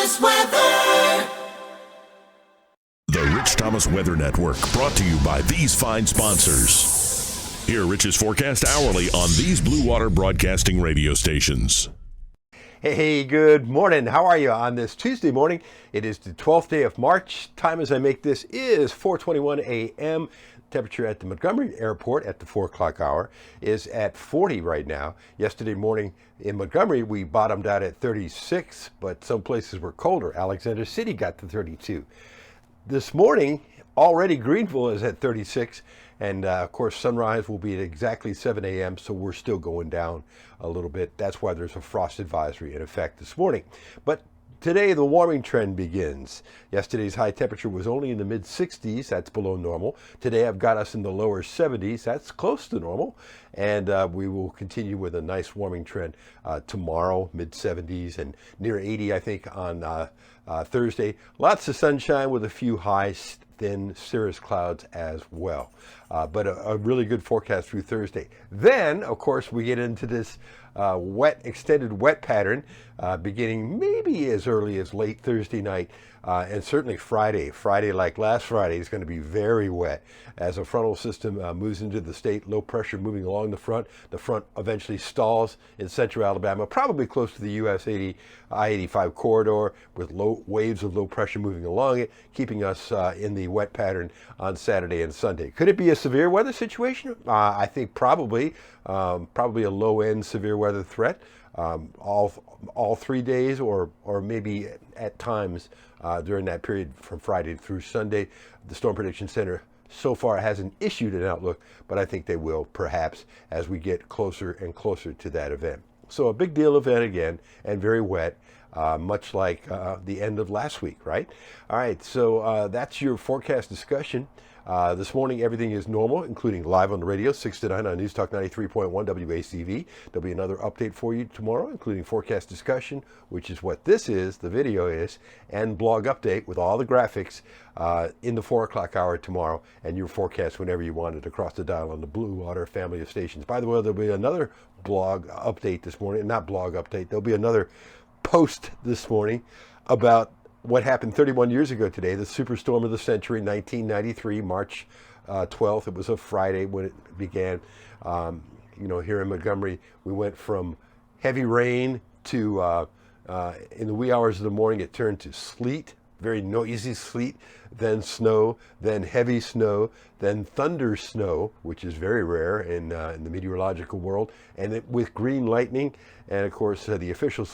Thomas Weather. The Rich Thomas Weather Network, brought to you by these fine sponsors. Hear Rich's forecast hourly on these Blue Water Broadcasting radio stations. Hey, good morning. How are you on this Tuesday morning? It is the 12th day of March. Time as I make this is 4:21 a.m. Temperature at the Montgomery Airport at the 4 o'clock hour is at 40 right now. Yesterday morning in Montgomery, we bottomed out at 36, but some places were colder. Alexander City got to 32. This morning, already Greenville is at 36, and of course sunrise will be at exactly 7 a.m., so we're still going down a little bit. That's why there's a frost advisory in effect this morning. But today the warming trend begins. Yesterday's high temperature was only in the mid 60s, that's below normal. Today I've got us in the lower 70s, that's close to normal. And we will continue with a nice warming trend tomorrow, mid 70s and near 80, I think, on Thursday. Lots of sunshine with a few high, thin cirrus clouds as well. But a really good forecast through Thursday. Then, of course, we get into this extended wet pattern beginning maybe as early as late Thursday night and certainly Friday. Friday, like last Friday, is going to be very wet as a frontal system moves into the state. Low pressure moving along the front. The front eventually stalls in central Alabama, probably close to the US I-85 corridor, with low waves of low pressure moving along it, keeping us in the wet pattern on Saturday and Sunday. Could it be a severe weather situation? I think probably a low-end severe weather threat. All 3 days, or maybe at times during that period from Friday through Sunday. The Storm Prediction Center so far hasn't issued an outlook, but I think they will perhaps as we get closer and closer to that event. So a big deal event again, and very wet, much like the end of last week, right? All right, so that's your forecast discussion. This morning, everything is normal, including live on the radio, 6 to 9 on News Talk 93.1 WACV. There'll be another update for you tomorrow, including forecast discussion, which is what this is, the video is, and blog update with all the graphics in the 4 o'clock hour tomorrow, and your forecast whenever you want it across the dial on the Blue Water family of stations. By the way, there'll be another blog update this morning, not blog update, there'll be another post this morning about what happened 31 years ago today, the superstorm of the century, 1993, March 12th. It was a Friday when it began. Here in Montgomery, we went from heavy rain to, in the wee hours of the morning, it turned to sleet, very noisy sleet, then snow, then heavy snow, then thunder snow, which is very rare in the meteorological world, and with green lightning. And of course, the official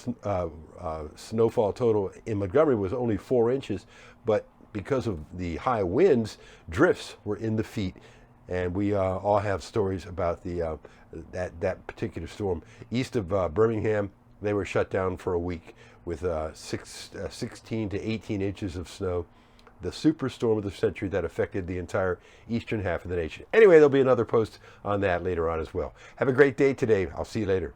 snowfall total in Montgomery was only 4 inches, but because of the high winds, drifts were in the feet. And we all have stories about that particular storm. East of Birmingham, they were shut down for a week with 16 to 18 inches of snow. The superstorm of the century that affected the entire eastern half of the nation. Anyway, there'll be another post on that later on as well. Have a great day today. I'll see you later.